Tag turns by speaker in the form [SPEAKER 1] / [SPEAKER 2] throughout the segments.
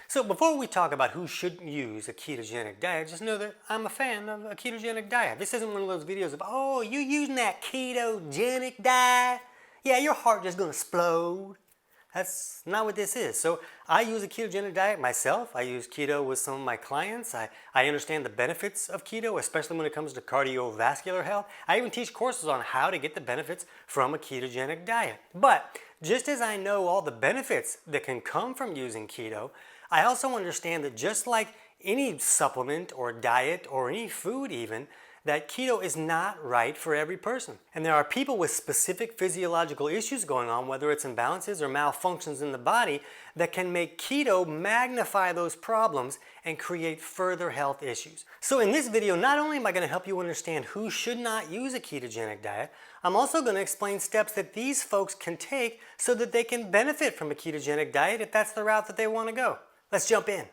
[SPEAKER 1] So before we talk about who shouldn't use a ketogenic diet, just know that I'm a fan of a ketogenic diet. This isn't one of those videos of, oh, you using that ketogenic diet? Yeah, your heart just gonna explode. That's not what this is. So I use a ketogenic diet myself. I use keto with some of my clients. I understand the benefits of keto, especially when it comes to cardiovascular health. I even teach courses on how to get the benefits from a ketogenic diet. But just as I know all the benefits that can come from using keto, I also understand that just like any supplement or diet or any food even, that keto is not right for every person. And there are people with specific physiological issues going on, whether it's imbalances or malfunctions in the body, that can make keto magnify those problems and create further health issues. So in this video, not only am I going to help you understand who should not use a ketogenic diet, I'm also going to explain steps that these folks can take so that they can benefit from a ketogenic diet if that's the route that they want to go. Let's jump in.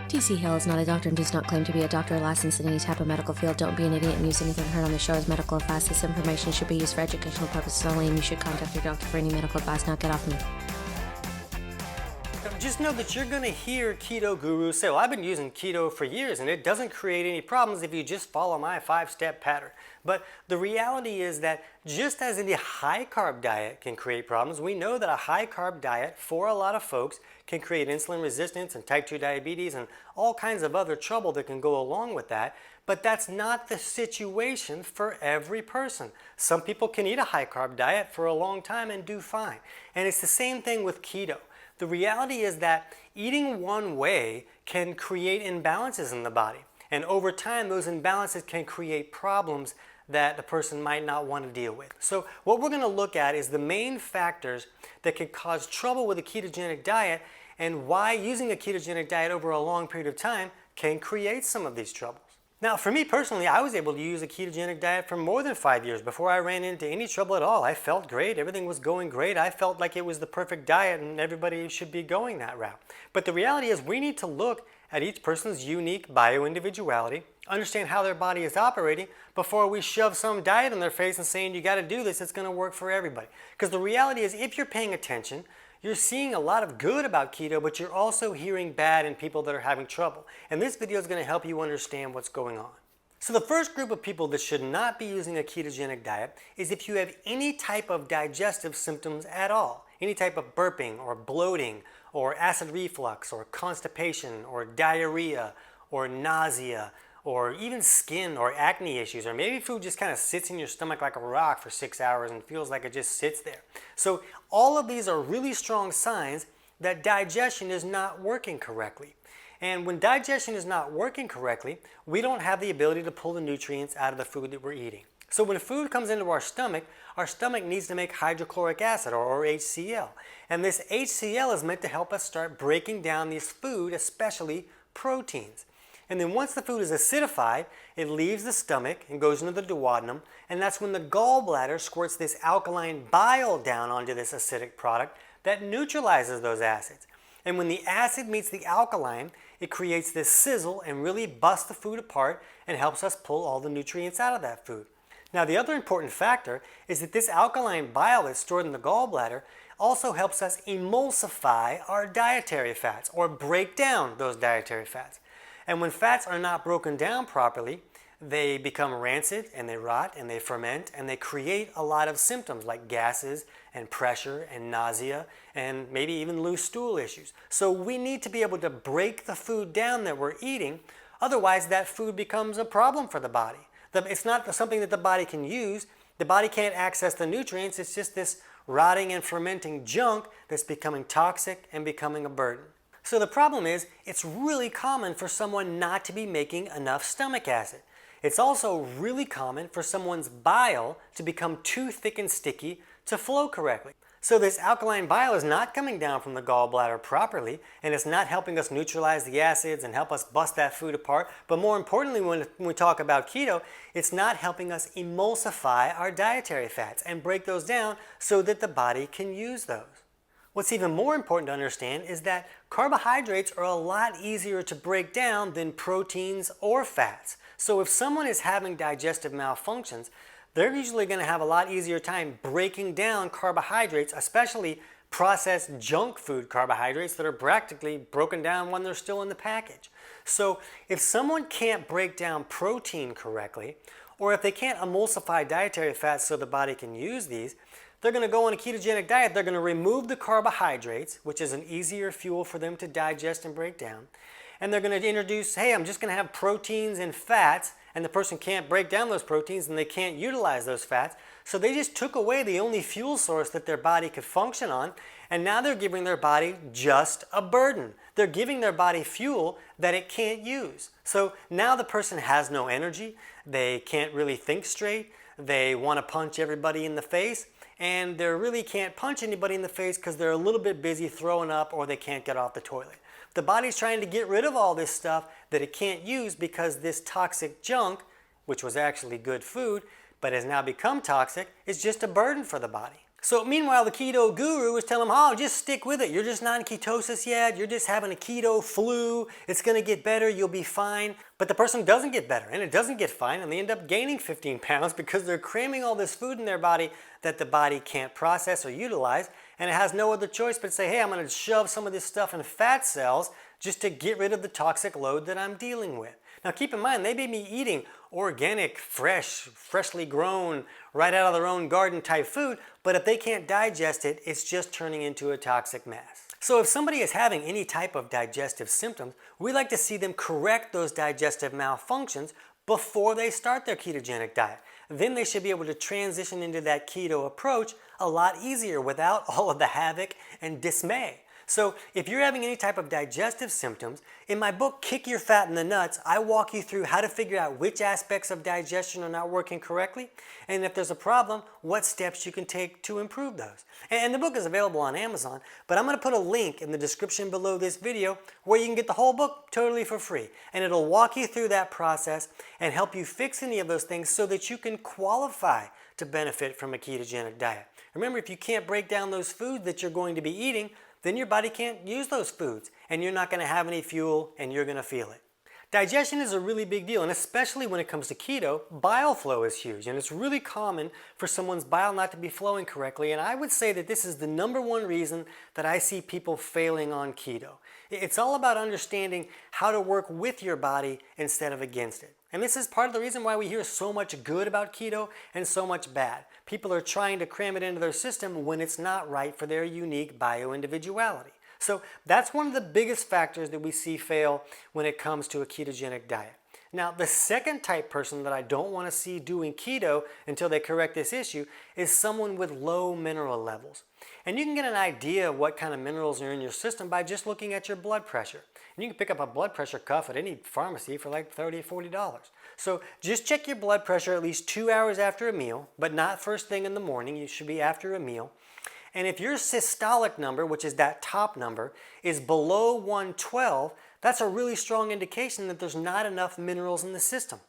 [SPEAKER 2] TC Hale is not a doctor and does not claim to be a doctor or licensed in any type of medical field. Don't be an idiot and use anything heard on the show as medical advice. This information should be used for educational purposes only, and you should contact your doctor for any medical advice. Now get off me.
[SPEAKER 1] Just know that you're going to hear keto gurus say, well, I've been using keto for years and it doesn't create any problems if you just follow my 5-step pattern. But the reality is that just as any high-carb diet can create problems, we know that a high-carb diet for a lot of folks can create insulin resistance and type 2 diabetes and all kinds of other trouble that can go along with that. But that's not the situation for every person. Some people can eat a high-carb diet for a long time and do fine. And it's the same thing with keto. The reality is that eating one way can create imbalances in the body. And over time, those imbalances can create problems that the person might not want to deal with. So what we're going to look at is the main factors that can cause trouble with a ketogenic diet and why using a ketogenic diet over a long period of time can create some of these troubles. Now, for me personally, I was able to use a ketogenic diet for more than 5 years before I ran into any trouble at all. I felt great. Everything was going great. I felt like it was the perfect diet and everybody should be going that route. But the reality is we need to look at each person's unique bio-individuality, understand how their body is operating before we shove some diet in their face and saying, you got to do this, it's going to work for everybody. Because the reality is if you're paying attention, you're seeing a lot of good about keto, but you're also hearing bad in people that are having trouble. And this video is going to help you understand what's going on. So the first group of people that should not be using a ketogenic diet is if you have any type of digestive symptoms at all. Any type of burping or bloating or acid reflux or constipation or diarrhea or nausea or even skin or acne issues, or maybe food just kind of sits in your stomach like a rock for 6 hours and feels like it just sits there. So all of these are really strong signs that digestion is not working correctly. And when digestion is not working correctly, we don't have the ability to pull the nutrients out of the food that we're eating. So when food comes into our stomach needs to make hydrochloric acid or HCl. And this HCl is meant to help us start breaking down these food, especially proteins. And then once the food is acidified, it leaves the stomach and goes into the duodenum, and that's when the gallbladder squirts this alkaline bile down onto this acidic product that neutralizes those acids. And when the acid meets the alkaline, it creates this sizzle and really busts the food apart and helps us pull all the nutrients out of that food. Now the other important factor is that this alkaline bile that's stored in the gallbladder also helps us emulsify our dietary fats or break down those dietary fats. And when fats are not broken down properly, they become rancid and they rot and they ferment and they create a lot of symptoms like gases and pressure and nausea and maybe even loose stool issues. So we need to be able to break the food down that we're eating, otherwise that food becomes a problem for the body. It's not something that the body can use. The body can't access the nutrients. It's just this rotting and fermenting junk that's becoming toxic and becoming a burden. So the problem is, it's really common for someone not to be making enough stomach acid. It's also really common for someone's bile to become too thick and sticky to flow correctly. So this alkaline bile is not coming down from the gallbladder properly, and it's not helping us neutralize the acids and help us bust that food apart. But more importantly, when we talk about keto, it's not helping us emulsify our dietary fats and break those down so that the body can use those. What's even more important to understand is that carbohydrates are a lot easier to break down than proteins or fats. So if someone is having digestive malfunctions, they're usually going to have a lot easier time breaking down carbohydrates, especially processed junk food carbohydrates that are practically broken down when they're still in the package. So if someone can't break down protein correctly, or if they can't emulsify dietary fats so the body can use these, they're going to go on a ketogenic diet. They're going to remove the carbohydrates, which is an easier fuel for them to digest and break down. And they're going to introduce, hey, I'm just going to have proteins and fats, and the person can't break down those proteins and they can't utilize those fats. So they just took away the only fuel source that their body could function on, and now they're giving their body just a burden. They're giving their body fuel that it can't use. So now the person has no energy, they can't really think straight, they want to punch everybody in the face, and they really can't punch anybody in the face because they're a little bit busy throwing up or they can't get off the toilet. The body's trying to get rid of all this stuff that it can't use because this toxic junk, which was actually good food, but has now become toxic, is just a burden for the body. So meanwhile, the keto guru is telling them, oh, just stick with it. You're just not in ketosis yet. You're just having a keto flu. It's going to get better. You'll be fine. But the person doesn't get better and it doesn't get fine, and they end up gaining 15 pounds because they're cramming all this food in their body that the body can't process or utilize, and it has no other choice but to say, hey, I'm going to shove some of this stuff in fat cells just to get rid of the toxic load that I'm dealing with. Now keep in mind, they may be eating organic, freshly grown, right out of their own garden type food, but if they can't digest it, it's just turning into a toxic mess. So if somebody is having any type of digestive symptoms, we like to see them correct those digestive malfunctions before they start their ketogenic diet. Then they should be able to transition into that keto approach a lot easier without all of the havoc and dismay. So if you're having any type of digestive symptoms, in my book, Kick Your Fat in the Nuts, I walk you through how to figure out which aspects of digestion are not working correctly, and if there's a problem, what steps you can take to improve those. And the book is available on Amazon, but I'm going to put a link in the description below this video where you can get the whole book totally for free. And it'll walk you through that process and help you fix any of those things so that you can qualify to benefit from a ketogenic diet. Remember, if you can't break down those foods that you're going to be eating, then your body can't use those foods and you're not going to have any fuel and you're going to feel it. Digestion is a really big deal, and especially when it comes to keto, bile flow is huge, and it's really common for someone's bile not to be flowing correctly, and I would say that this is the #1 reason that I see people failing on keto. It's all about understanding how to work with your body instead of against it. And this is part of the reason why we hear so much good about keto and so much bad. People are trying to cram it into their system when it's not right for their unique bio-individuality. So that's one of the biggest factors that we see fail when it comes to a ketogenic diet. Now, the second type person that I don't want to see doing keto until they correct this issue is someone with low mineral levels. And you can get an idea of what kind of minerals are in your system by just looking at your blood pressure. And you can pick up a blood pressure cuff at any pharmacy for like $30 or $40. So just check your blood pressure at least 2 hours after a meal, but not first thing in the morning. You should be after a meal. And if your systolic number, which is that top number, is below 112, that's a really strong indication that there's not enough minerals in the system.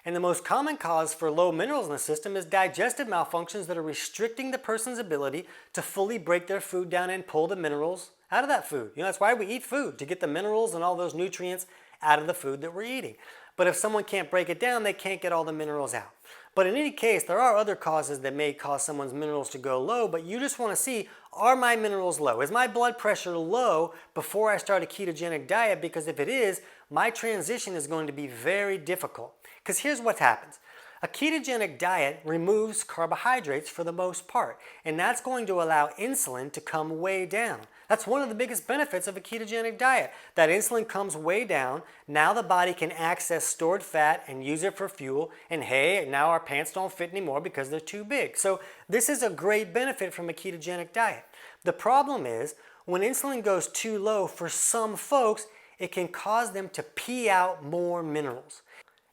[SPEAKER 1] And the most common cause for low minerals in the system is digestive malfunctions that are restricting the person's ability to fully break their food down and pull the minerals out of that food. You know, that's why we eat food, to get the minerals and all those nutrients out of the food that we're eating. But if someone can't break it down, they can't get all the minerals out. But in any case, there are other causes that may cause someone's minerals to go low, but you just want to see, are my minerals low? Is my blood pressure low before I start a ketogenic diet? Because if it is, my transition is going to be very difficult. Because here's what happens. A ketogenic diet removes carbohydrates for the most part, and that's going to allow insulin to come way down. That's one of the biggest benefits of a ketogenic diet. That insulin comes way down. Now the body can access stored fat and use it for fuel, and hey, now our pants don't fit anymore because they're too big. So this is a great benefit from a ketogenic diet. The problem is, when insulin goes too low for some folks, it can cause them to pee out more minerals.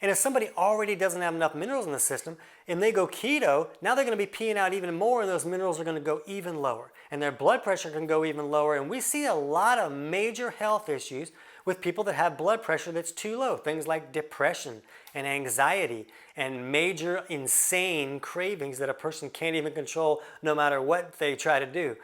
[SPEAKER 1] And if somebody already doesn't have enough minerals in the system, and they go keto, now they're going to be peeing out even more, and those minerals are going to go even lower. And their blood pressure can go even lower. And we see a lot of major health issues with people that have blood pressure that's too low. Things like depression and anxiety and major insane cravings that a person can't even control no matter what they try to do.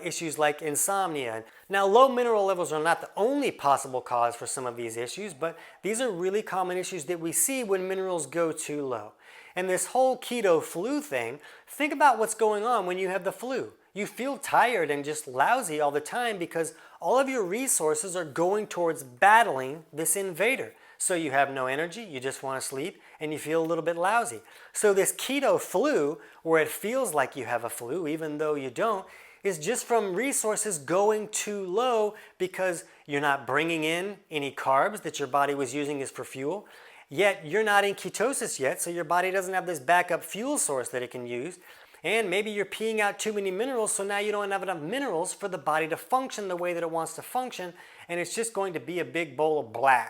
[SPEAKER 1] Issues like insomnia. Now, low mineral levels are not the only possible cause for some of these issues, but these are really common issues that we see when minerals go too low. And this whole keto flu thing, think about what's going on when you have the flu. You feel tired and just lousy all the time because all of your resources are going towards battling this invader. So you have no energy, you just want to sleep, and you feel a little bit lousy. So this keto flu, where it feels like you have a flu even though you don't, is just from resources going too low because you're not bringing in any carbs that your body was using as for fuel. Yet you're not in ketosis yet, so your body doesn't have this backup fuel source that it can use. And maybe you're peeing out too many minerals, so now you don't have enough minerals for the body to function the way that it wants to function, and it's just going to be a big bowl of blah.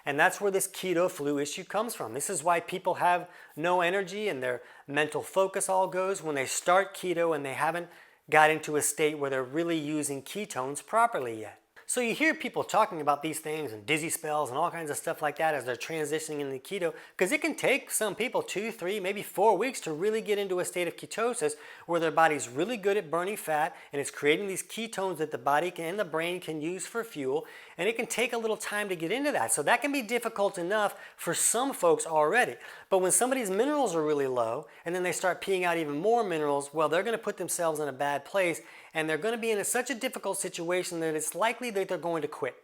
[SPEAKER 1] And that's where this keto flu issue comes from. This is why people have no energy and their mental focus all goes when they start keto and they haven't got into a state where they're really using ketones properly yet. So you hear people talking about these things and dizzy spells and all kinds of stuff like that as they're transitioning into keto, because it can take some people 2, 3, maybe 4 weeks to really get into a state of ketosis where their body's really good at burning fat and it's creating these ketones that the body and the brain can use for fuel, and it can take a little time to get into that. So that can be difficult enough for some folks already. But when somebody's minerals are really low and then they start peeing out even more minerals, well, they're going to put themselves in a bad place, and they're going to be in such a difficult situation that it's likely that they're going to quit.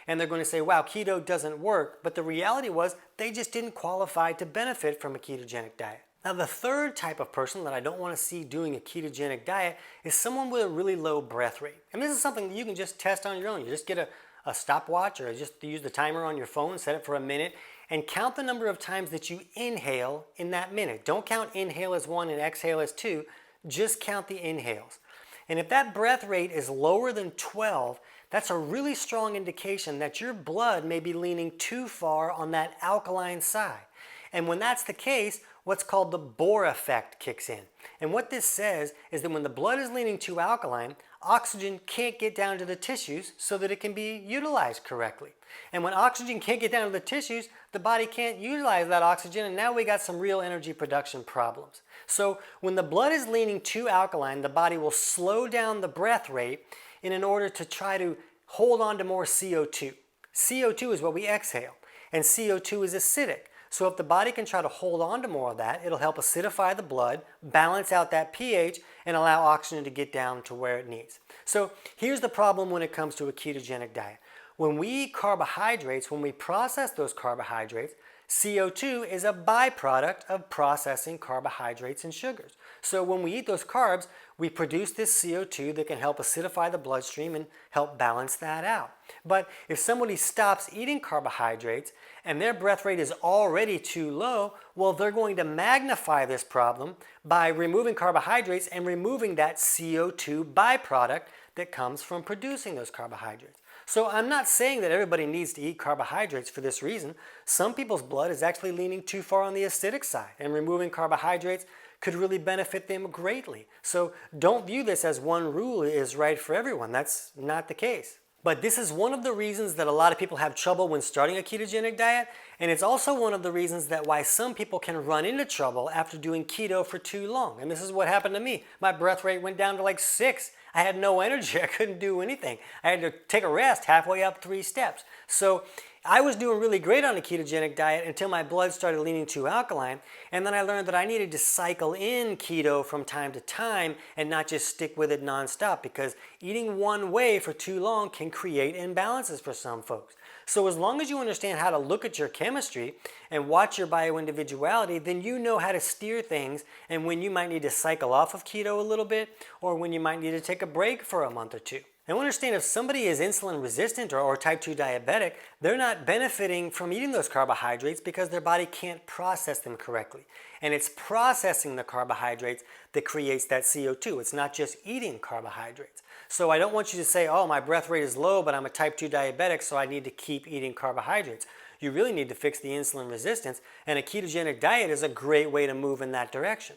[SPEAKER 1] And they're going to say, wow, keto doesn't work. But the reality was they just didn't qualify to benefit from a ketogenic diet. Now, the third type of person that I don't want to see doing a ketogenic diet is someone with a really low breath rate. And this is something that you can just test on your own. You just get a stopwatch or just use the timer on your phone, set it for a minute, and count the number of times that you inhale in that minute. Don't count inhale as 1 and exhale as 2. Just count the inhales. And if that breath rate is lower than 12, that's a really strong indication that your blood may be leaning too far on that alkaline side. And when that's the case, what's called the Bohr effect kicks in. And what this says is that when the blood is leaning too alkaline, oxygen can't get down to the tissues so that it can be utilized correctly. And when oxygen can't get down to the tissues, the body can't utilize that oxygen, and now we got some real energy production problems. So when the blood is leaning too alkaline, the body will slow down the breath rate in order to try to hold on to more CO2. CO2 is what we exhale, and CO2 is acidic. So if the body can try to hold on to more of that, it'll help acidify the blood, balance out that pH, and allow oxygen to get down to where it needs. So here's the problem when it comes to a ketogenic diet. When we eat carbohydrates, when we process those carbohydrates, CO2 is a byproduct of processing carbohydrates and sugars. So when we eat those carbs, we produce this CO2 that can help acidify the bloodstream and help balance that out. But if somebody stops eating carbohydrates and their breath rate is already too low, well, they're going to magnify this problem by removing carbohydrates and removing that CO2 byproduct that comes from producing those carbohydrates. So I'm not saying that everybody needs to eat carbohydrates for this reason. Some people's blood is actually leaning too far on the acidic side, and removing carbohydrates could really benefit them greatly. So don't view this as one rule is right for everyone. That's not the case. But this is one of the reasons that a lot of people have trouble when starting a ketogenic diet, and it's also one of the reasons that why some people can run into trouble after doing keto for too long. And this is what happened to me. My breath rate went down to like 6. I had no energy. I couldn't do anything. I had to take a rest halfway up 3 steps. So I was doing really great on a ketogenic diet until my blood started leaning too alkaline, and then I learned that I needed to cycle in keto from time to time and not just stick with it nonstop, because eating one way for too long can create imbalances for some folks. So as long as you understand how to look at your chemistry and watch your bioindividuality, then you know how to steer things and when you might need to cycle off of keto a little bit or when you might need to take a break for a month or two. Now understand, if somebody is insulin resistant or type 2 diabetic, they're not benefiting from eating those carbohydrates because their body can't process them correctly. And it's processing the carbohydrates that creates that CO2. It's not just eating carbohydrates. So I don't want you to say, oh, my breath rate is low, but I'm a type 2 diabetic, so I need to keep eating carbohydrates. You really need to fix the insulin resistance, and a ketogenic diet is a great way to move in that direction.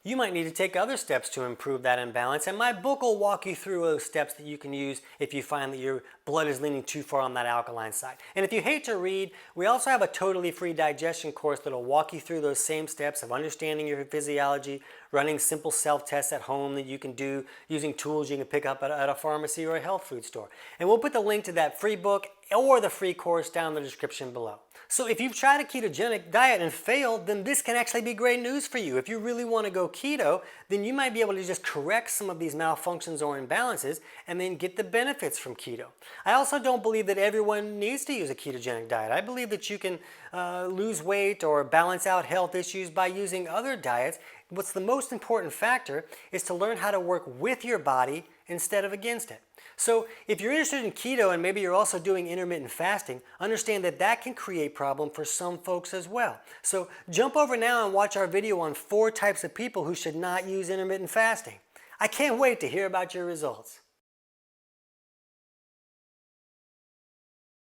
[SPEAKER 1] You might need to take other steps to improve that imbalance, and my book will walk you through those steps that you can use if you find that your blood is leaning too far on that alkaline side. And if you hate to read, we also have a totally free digestion course that will walk you through those same steps of understanding your physiology, running simple self-tests at home that you can do using tools you can pick up at a pharmacy or a health food store. And we'll put the link to that free book or the free course down in the description below. So if you've tried a ketogenic diet and failed, then this can actually be great news for you. If you really want to go keto, then you might be able to just correct some of these malfunctions or imbalances and then get the benefits from keto. I also don't believe that everyone needs to use a ketogenic diet. I believe that you can lose weight or balance out health issues by using other diets. What's the most important factor is to learn how to work with your body instead of against it. So if you're interested in keto and maybe you're also doing intermittent fasting, understand that that can create problems for some folks as well. So jump over now and watch our video on 4 types of people who should not use intermittent fasting. I can't wait to hear about your results.